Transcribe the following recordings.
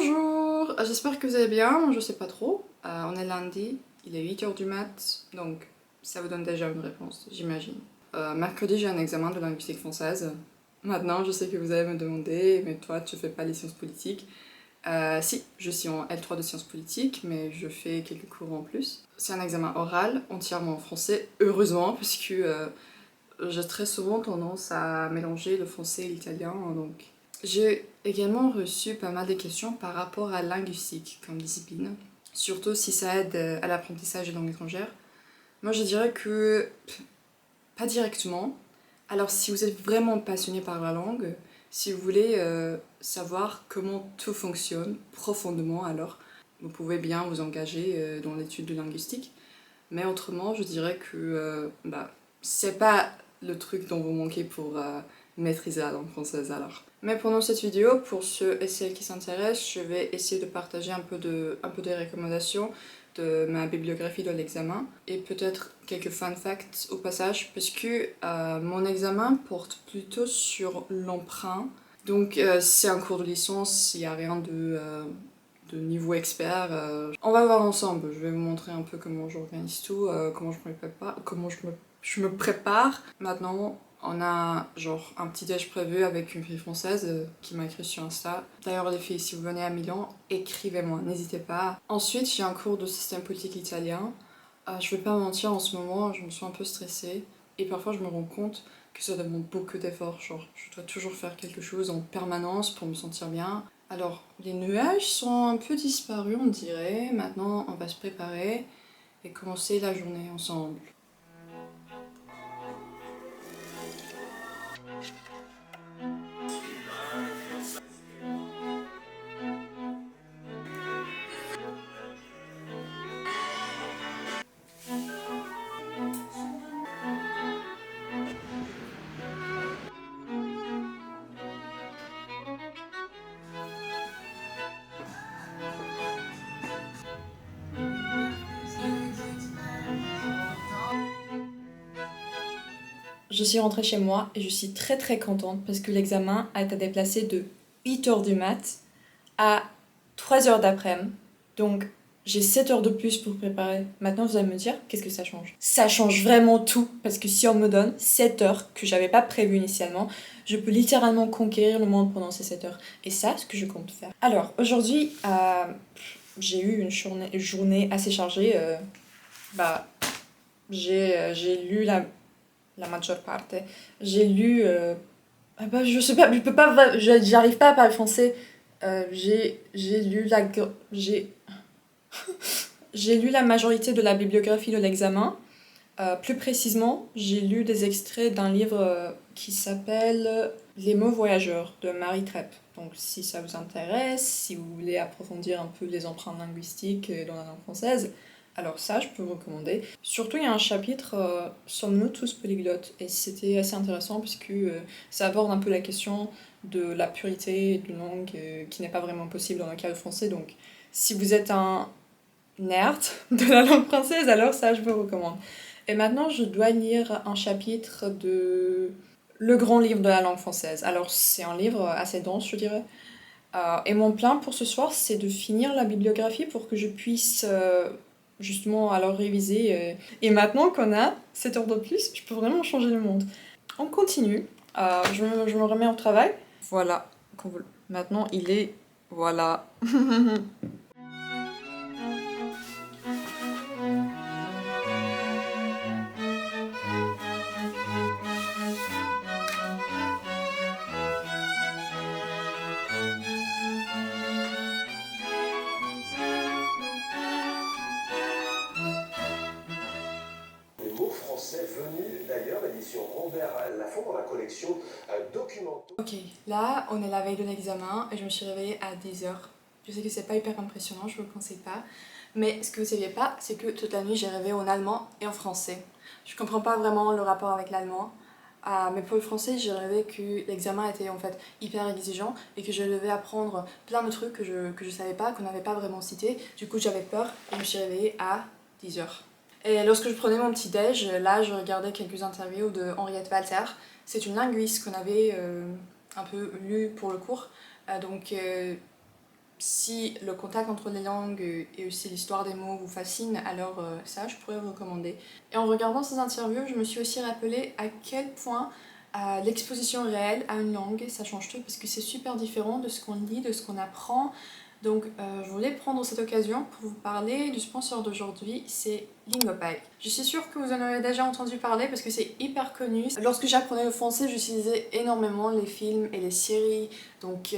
Bonjour, j'espère que vous allez bien, moi je sais pas trop. On est lundi, il est 8h du mat, donc ça vous donne déjà une réponse, j'imagine. Mercredi j'ai un examen de linguistique française. Maintenant je sais que vous allez me demander, mais toi tu fais pas les sciences politiques. Si, je suis en L3 de sciences politiques, mais je fais quelques cours en plus. C'est un examen oral, entièrement en français, heureusement, parce que j'ai très souvent tendance à mélanger le français et l'italien, donc j'ai également reçu pas mal de questions par rapport à la linguistique comme discipline, surtout si ça aide à l'apprentissage des langues étrangères. Moi je dirais que pas directement. Alors si vous êtes vraiment passionné par la langue, si vous voulez savoir comment tout fonctionne profondément, alors vous pouvez bien vous engager dans l'étude de linguistique. Mais autrement, je dirais que c'est pas le truc dont vous manquez pour maîtriser la langue française alors. Mais pendant cette vidéo, pour ceux et celles qui s'intéressent, je vais essayer de partager un peu des recommandations de ma bibliographie de l'examen et peut-être quelques fun facts au passage, puisque mon examen porte plutôt sur l'emprunt. Donc c'est un cours de licence, il n'y a rien de niveau expert. On va voir ensemble, je vais vous montrer un peu comment j'organise tout, comment je me prépare, je me prépare. Maintenant, on a genre un petit déj prévu avec une fille française qui m'a écrit sur Insta. D'ailleurs les filles, si vous venez à Milan, écrivez-moi, n'hésitez pas. Ensuite, j'ai un cours de système politique italien. Je vais pas mentir, en ce moment, je me sens un peu stressée. Et parfois, je me rends compte que ça demande beaucoup d'efforts. Genre, je dois toujours faire quelque chose en permanence pour me sentir bien. Alors, les nuages sont un peu disparus, on dirait. Maintenant, on va se préparer et commencer la journée ensemble. Je suis rentrée chez moi et je suis très contente parce que l'examen a été déplacé de 8h du mat à 3h d'après-midi. Donc j'ai 7 heures de plus pour préparer. Maintenant vous allez me dire, qu'est-ce que ça change? Ça change vraiment tout parce que si on me donne 7 heures que j'avais pas prévu initialement, je peux littéralement conquérir le monde pendant ces 7 heures. Et ça, ce que je compte faire. Alors aujourd'hui, j'ai eu une journée assez chargée. J'ai lu la majeure partie. J'ai lu. Je sais pas, je peux pas. J'arrive pas à parler français. J'ai lu la. J'ai. J'ai lu la majorité de la bibliographie de l'examen. Plus précisément, j'ai lu des extraits d'un livre qui s'appelle Les mots voyageurs de Marie Trepp. Donc si ça vous intéresse, si vous voulez approfondir un peu les empreintes linguistiques dans la langue française, alors ça, je peux vous recommander. Surtout, il y a un chapitre Sommes-nous tous polyglottes? Et c'était assez intéressant puisque ça aborde un peu la question de la purité d'une langue qui n'est pas vraiment possible dans le cas du français. Donc, si vous êtes un nerd de la langue française, alors ça, je vous recommande. Et maintenant, je dois lire un chapitre de Le grand livre de la langue française. Alors, c'est un livre assez dense, je dirais. Et mon plan pour ce soir, c'est de finir la bibliographie pour que je puisse justement alors réviser. Et maintenant qu'on a 7 heures de plus, je peux vraiment changer le monde. On continue. Je me remets au travail. Voilà. Maintenant, il est... Voilà. Français venu d'ailleurs, l'édition Robert Laffont dans la collection Documento. Ok, là on est la veille de l'examen et je me suis réveillée à 10h. Je sais que c'est pas hyper impressionnant, je vous le conseille pas. Mais ce que vous saviez pas, c'est que toute la nuit j'ai rêvé en allemand et en français. Je comprends pas vraiment le rapport avec l'allemand. Mais pour le français, j'ai rêvé que l'examen était en fait hyper exigeant et que je devais apprendre plein de trucs que je savais pas, qu'on n'avait pas vraiment cité. Du coup j'avais peur et je me suis réveillée à 10h. Et lorsque je prenais mon petit déj, là je regardais quelques interviews de Henriette Walter. C'est une linguiste qu'on avait un peu lue pour le cours. Donc si le contact entre les langues et aussi l'histoire des mots vous fascine, alors ça, je pourrais vous recommander. Et en regardant ces interviews, je me suis aussi rappelé à quel point l'exposition réelle à une langue, ça change tout, parce que c'est super différent de ce qu'on lit, de ce qu'on apprend. Donc je voulais prendre cette occasion pour vous parler du sponsor d'aujourd'hui, c'est Lingopay. Je suis sûre que vous en avez déjà entendu parler parce que c'est hyper connu. Lorsque j'apprenais le français, j'utilisais énormément les films et les séries. Donc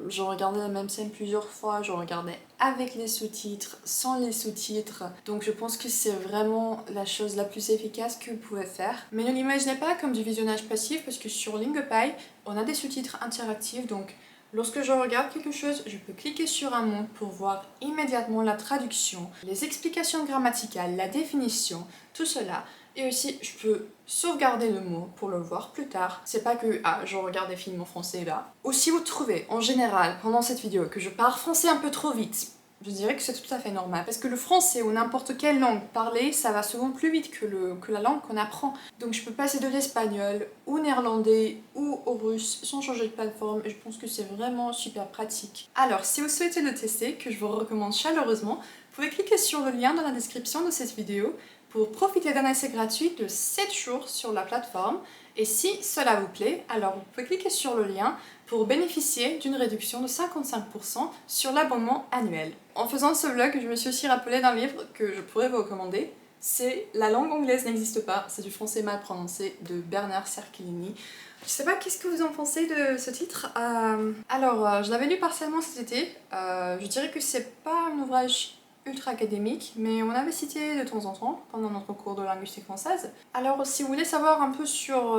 je regardais la même scène plusieurs fois, je regardais avec les sous-titres, sans les sous-titres. Donc je pense que c'est vraiment la chose la plus efficace que vous pouvez faire. Mais ne l'imaginez pas comme du visionnage passif parce que sur Lingopay, on a des sous-titres interactifs. Donc lorsque je regarde quelque chose, je peux cliquer sur un mot pour voir immédiatement la traduction, les explications grammaticales, la définition, tout cela. Et aussi, je peux sauvegarder le mot pour le voir plus tard. C'est pas que, je regarde des films en français là. Ou si vous trouvez, en général, pendant cette vidéo, que je parle français un peu trop vite, je dirais que c'est tout à fait normal. Parce que le français ou n'importe quelle langue parlée, ça va souvent plus vite que la langue qu'on apprend. Donc je peux passer de l'espagnol au néerlandais ou au russe sans changer de plateforme et je pense que c'est vraiment super pratique. Alors si vous souhaitez le tester, que je vous recommande chaleureusement, vous pouvez cliquer sur le lien dans la description de cette vidéo pour profiter d'un essai gratuit de 7 jours sur la plateforme. Et si cela vous plaît, alors vous pouvez cliquer sur le lien pour bénéficier d'une réduction de 55% sur l'abonnement annuel. En faisant ce vlog, je me suis aussi rappelé d'un livre que je pourrais vous recommander. C'est La langue anglaise n'existe pas, c'est du français mal prononcé de Bernard Cerchellini. Je sais pas qu'est-ce que vous en pensez de ce titre. Je l'avais lu partiellement cet été. Je dirais que c'est pas un ouvrage ultra académique, mais on avait cité de temps en temps pendant notre cours de linguistique française. Alors si vous voulez savoir un peu sur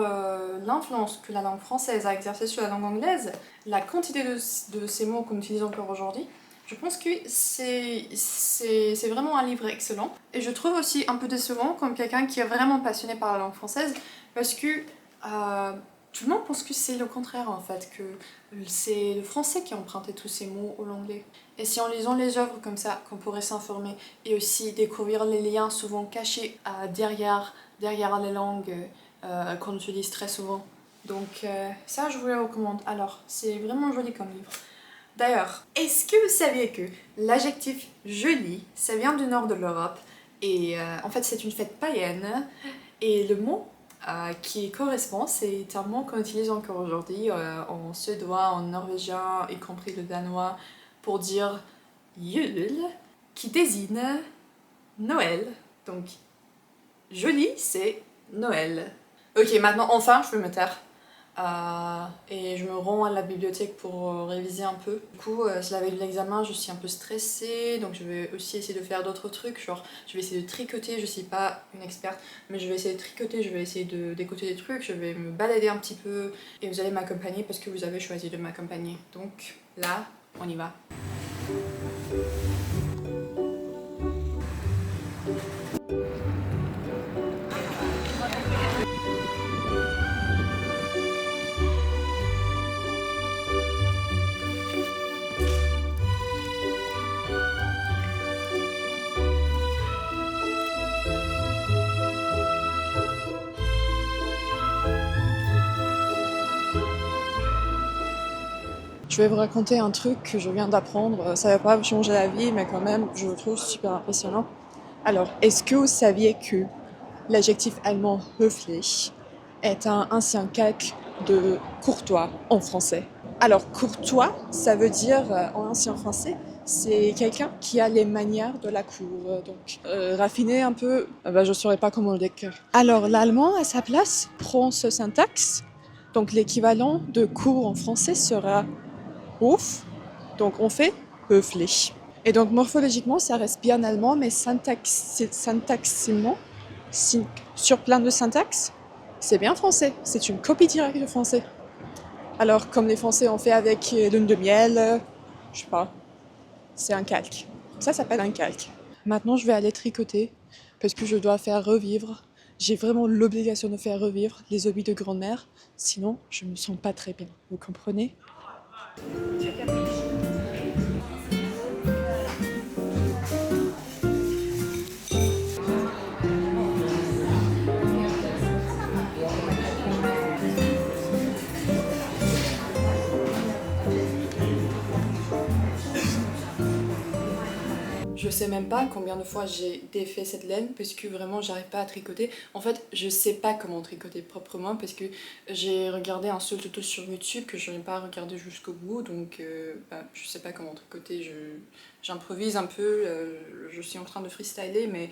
l'influence que la langue française a exercée sur la langue anglaise, la quantité de ces mots qu'on utilise encore aujourd'hui, je pense que c'est vraiment un livre excellent. Et je trouve aussi un peu décevant comme quelqu'un qui est vraiment passionné par la langue française, parce que tout le monde pense que c'est le contraire en fait, que c'est le français qui a emprunté tous ces mots au l'anglais. Et si en lisant les œuvres comme ça, qu'on pourrait s'informer et aussi découvrir les liens souvent cachés derrière les langues qu'on utilise très souvent. Donc ça je vous le recommande. Alors c'est vraiment joli comme livre. D'ailleurs, est-ce que vous saviez que l'adjectif joli, ça vient du nord de l'Europe et en fait c'est une fête païenne et le mot qui correspond, c'est un mot qu'on utilise encore aujourd'hui en suédois, en norvégien, y compris le danois, pour dire jul, qui désigne Noël. Donc, joli, c'est Noël. Ok, maintenant, enfin, je peux me taire. Et je me rends à la bibliothèque pour réviser un peu. Du coup, c'est la veille de l'examen, je suis un peu stressée, donc je vais aussi essayer de faire d'autres trucs, genre je vais essayer de tricoter, je suis pas une experte, mais je vais essayer de tricoter, je vais essayer d'écouter des trucs, je vais me balader un petit peu, et vous allez m'accompagner parce que vous avez choisi de m'accompagner. Donc là, on y va. Je vais vous raconter un truc que je viens d'apprendre. Ça va pas changer la vie, mais quand même, je le trouve super impressionnant. Alors, est-ce que vous saviez que l'adjectif allemand höflich est un ancien calque de courtois en français? Alors, courtois, ça veut dire, en ancien français, c'est quelqu'un qui a les manières de la cour. Donc, raffiné un peu, je saurais pas comment le décrire. Alors, l'allemand, à sa place, prend ce syntaxe. Donc, l'équivalent de cour en français sera Hof, donc on fait höflich. Et donc morphologiquement, ça reste bien allemand, mais syntaxiquement, sur plein de syntaxe, c'est bien français. C'est une copie directe du français. Alors, comme les Français ont fait avec lune de miel, je sais pas, c'est un calque. Ça s'appelle un calque. Maintenant, je vais aller tricoter parce que je dois faire revivre. J'ai vraiment l'obligation de faire revivre les hobbies de grand-mère, sinon je me sens pas très bien. Vous comprenez ? je sais même pas combien de fois j'ai défait cette laine parce que vraiment j'arrive pas à tricoter. En fait, je sais pas comment tricoter proprement parce que j'ai regardé un seul tuto sur YouTube que je n'ai pas regardé jusqu'au bout, donc je sais pas comment tricoter. J'improvise un peu, je suis en train de freestyler, mais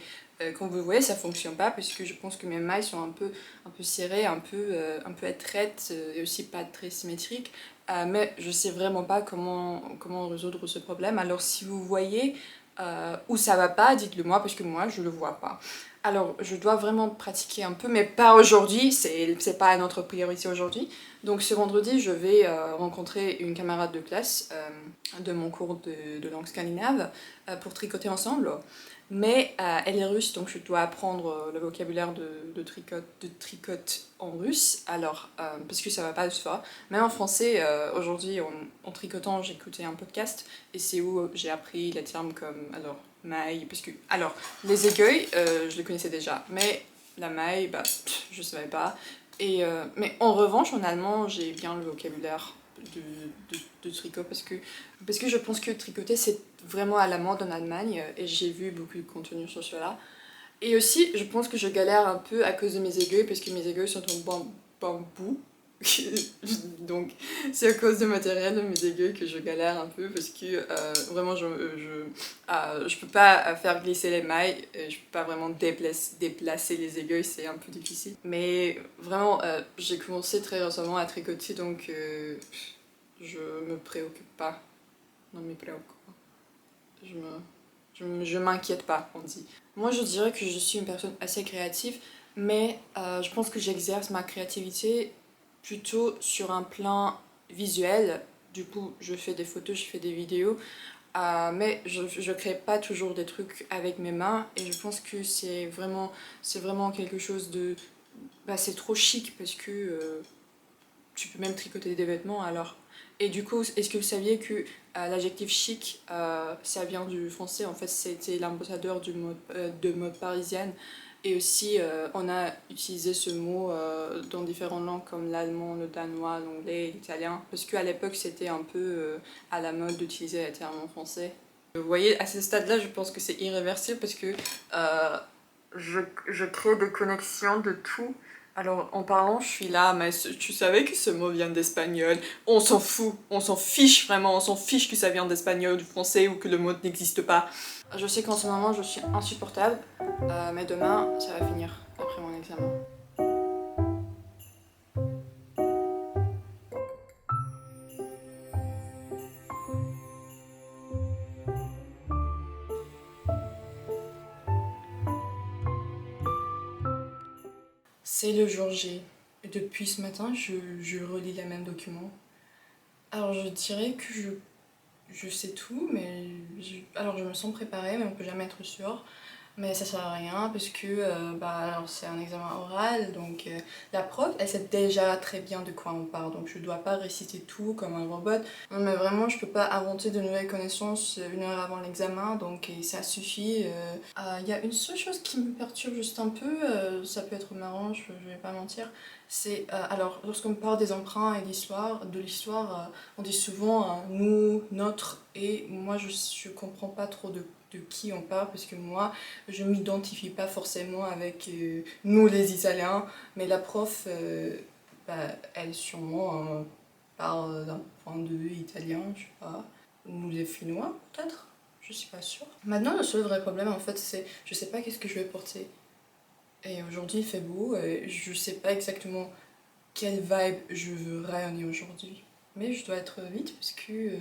comme vous voyez, ça fonctionne pas parce que je pense que mes mailles sont un peu serrées, un peu étraites et aussi pas très symétriques. Mais je sais vraiment pas comment résoudre ce problème. Alors si vous voyez où ça va pas, dites-le moi parce que moi je le vois pas. Alors je dois vraiment pratiquer un peu, mais pas aujourd'hui, c'est pas notre priorité aujourd'hui. Donc ce vendredi je vais rencontrer une camarade de classe de mon cours de langue scandinave pour tricoter ensemble. Mais elle est russe, donc je dois apprendre le vocabulaire de tricot en russe, alors parce que ça va pas de soi. Même en français, aujourd'hui en tricotant, j'ai écouté un podcast et c'est où j'ai appris les termes comme alors maille, parce que alors les aiguilles, je les connaissais déjà, mais la maille, je savais pas. Mais en revanche, en allemand, j'ai bien le vocabulaire de tricot parce que je pense que tricoter c'est vraiment à la mode en Allemagne et j'ai vu beaucoup de contenu sur cela. Et aussi, je pense que je galère un peu à cause de mes aiguilles parce que mes aiguilles sont en bambou. Donc c'est à cause du matériel de mes aiguilles que je galère un peu parce que vraiment je peux pas faire glisser les mailles, je peux pas vraiment déplacer les aiguilles, c'est un peu difficile. Mais vraiment j'ai commencé très récemment à tricoter donc je me préoccupe pas. Non mais préoccupe. Je m'inquiète pas, on dit. Moi je dirais que je suis une personne assez créative, mais je pense que j'exerce ma créativité plutôt sur un plan visuel. Du coup, je fais des photos, je fais des vidéos, mais je crée pas toujours des trucs avec mes mains et je pense que c'est vraiment quelque chose de... c'est trop chic parce que tu peux même tricoter des vêtements alors. Et du coup, est-ce que vous saviez que l'adjectif chic, ça vient du français, en fait c'était l'ambassadeur de mode parisienne. Et aussi, on a utilisé ce mot dans différentes langues comme l'allemand, le danois, l'anglais, l'italien, parce qu'à l'époque c'était un peu à la mode d'utiliser les termes en français. Vous voyez, à ce stade-là, je pense que c'est irréversible parce que je crée des connexions de tout. Alors en parlant, je suis là, mais tu savais que ce mot vient d'espagnol? On s'en fout, on s'en fiche vraiment, on s'en fiche que ça vient d'espagnol, du français ou que le mot n'existe pas. Je sais qu'en ce moment je suis insupportable, mais demain ça va finir après mon examen. C'est le jour J. Et depuis ce matin, je relis les mêmes documents. Alors je dirais que je sais tout, mais alors je me sens préparée, mais on peut jamais être sûr. Mais ça sert à rien parce que alors c'est un examen oral, donc la prof elle sait déjà très bien de quoi on parle, donc je dois pas réciter tout comme un robot. Non mais vraiment je peux pas inventer de nouvelles connaissances une heure avant l'examen, donc ça suffit. Il y a une seule chose qui me perturbe juste un peu, ça peut être marrant, je vais pas mentir, c'est alors lorsqu'on parle des emprunts et de l'histoire, on dit souvent nous, notre, et moi je comprends pas trop de qui on parle parce que moi je m'identifie pas forcément avec nous les Italiens, mais la prof elle sûrement parle d'un point de vue italien, je sais pas, nous les Finnois peut-être, je suis pas sûre. Maintenant le seul vrai problème en fait c'est je sais pas qu'est-ce que je vais porter. Et aujourd'hui il fait beau et je sais pas exactement quelle vibe je veux rayonner aujourd'hui. Mais je dois être vite parce que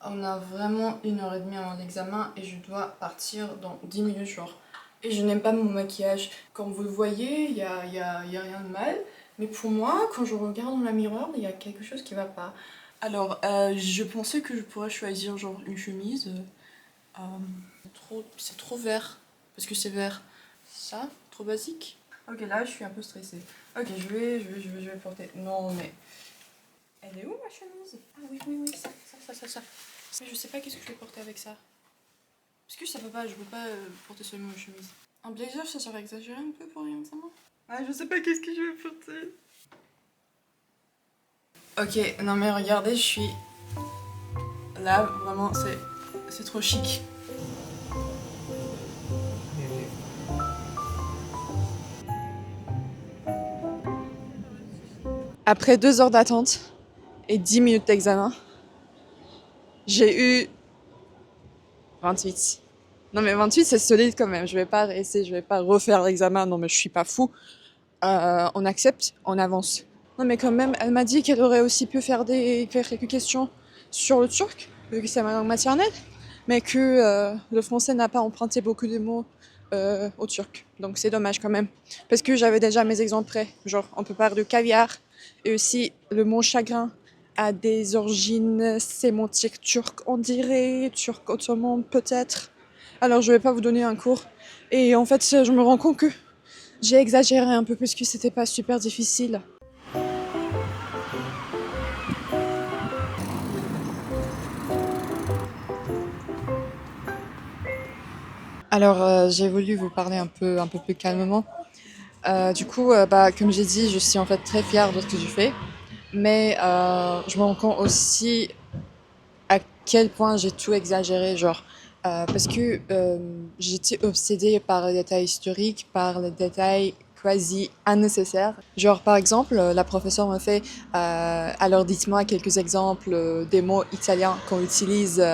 on a vraiment 1 heure et demie avant l'examen et je dois partir dans 10 minutes genre. Et je n'aime pas mon maquillage. Comme vous le voyez, il y a rien de mal. Mais pour moi, quand je regarde dans la miroir, il y a quelque chose qui va pas. Alors, je pensais que je pourrais choisir genre une chemise. C'est trop vert. Parce que c'est vert. Ça, trop basique. Ok, là, je suis un peu stressée. Ok, je vais porter... Non, mais... Elle est où ma chemise? Ah oui, ça. Mais je sais pas qu'est-ce que je vais porter avec ça. Parce que je peux pas porter seulement une chemise. Un blazer, ça serait exagéré un peu pour un examen. Ah, je sais pas qu'est-ce que je vais porter. Ok, non mais regardez, je suis... Là, vraiment, c'est C'est trop chic. Après 2 heures d'attente et 10 minutes d'examen, j'ai eu 28. Non mais 28 c'est solide quand même, je vais pas essayer, je vais pas refaire l'examen, non mais je suis pas fou. On accepte, on avance. Non mais quand même, elle m'a dit qu'elle aurait aussi pu faire quelques questions sur le turc, vu que c'est ma langue maternelle, mais que le français n'a pas emprunté beaucoup de mots au turc. Donc c'est dommage quand même, parce que j'avais déjà mes exemples prêts. Genre on peut parler de caviar, et aussi le mot chagrin a des origines sémantiques turques, on dirait, turc ottoman peut-être. Alors je vais pas vous donner un cours. Et en fait, je me rends compte que j'ai exagéré un peu parce que c'était pas super difficile. Alors j'ai voulu vous parler un peu plus calmement. Du coup, bah, comme j'ai dit, je suis en fait très fière de ce que j'ai fait, mais je me rends compte aussi à quel point j'ai tout exagéré, genre parce que j'étais obsédée par les détails historiques, par les détails quasi unnecessaires. Genre par exemple, la professeure m'a fait alors dites-moi quelques exemples des mots italiens qu'on utilise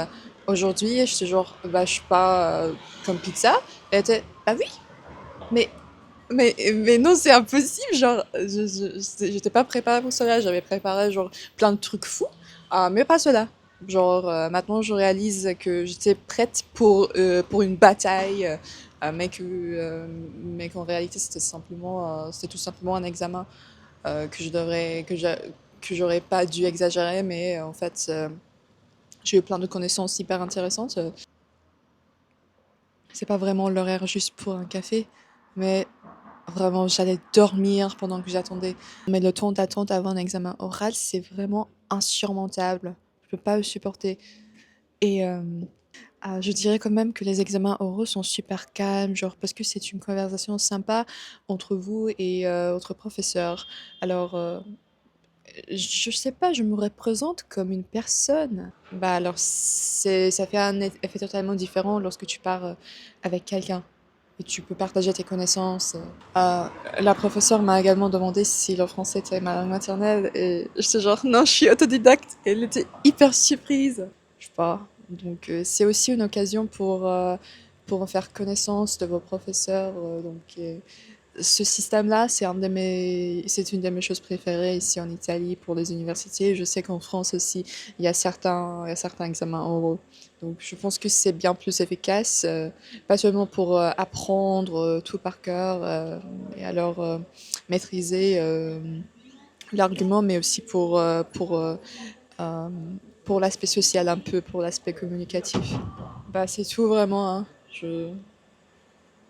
aujourd'hui. Et j'étais genre bah je sais pas comme pizza. Et elle était bah oui, mais mais non, c'est impossible, genre, j'étais pas préparée pour cela, j'avais préparé, genre, plein de trucs fous, mais pas cela. Genre, maintenant, je réalise que j'étais prête pour une bataille, mais qu'en réalité, c'était tout simplement un examen que je devrais, que j'aurais pas dû exagérer, mais en fait, j'ai eu plein de connaissances hyper intéressantes. C'est pas vraiment l'horaire juste pour un café, mais vraiment, j'allais dormir pendant que j'attendais. Mais le temps d'attente avant un examen oral, c'est vraiment insurmontable. Je peux pas le supporter. Et je dirais quand même que les examens oraux sont super calmes, genre parce que c'est une conversation sympa entre vous et votre professeur. Alors, je sais pas, je me représente comme une personne. Bah alors, ça fait un effet totalement différent lorsque tu pars avec quelqu'un et tu peux partager tes connaissances. Euh, la professeure m'a également demandé si le français était ma langue maternelle et j'étais genre non, je suis autodidacte. Et elle était hyper surprise. Je sais pas. Donc c'est aussi une occasion pour faire connaissance de vos professeurs. Ce système-là, c'est une de mes choses préférées ici en Italie pour les universités. Je sais qu'en France aussi, il y a certains examens oraux. Donc, je pense que c'est bien plus efficace, pas seulement pour apprendre tout par cœur et alors maîtriser l'argument, mais aussi euh, pour l'aspect social un peu, pour l'aspect communicatif. Bah, c'est tout vraiment, hein.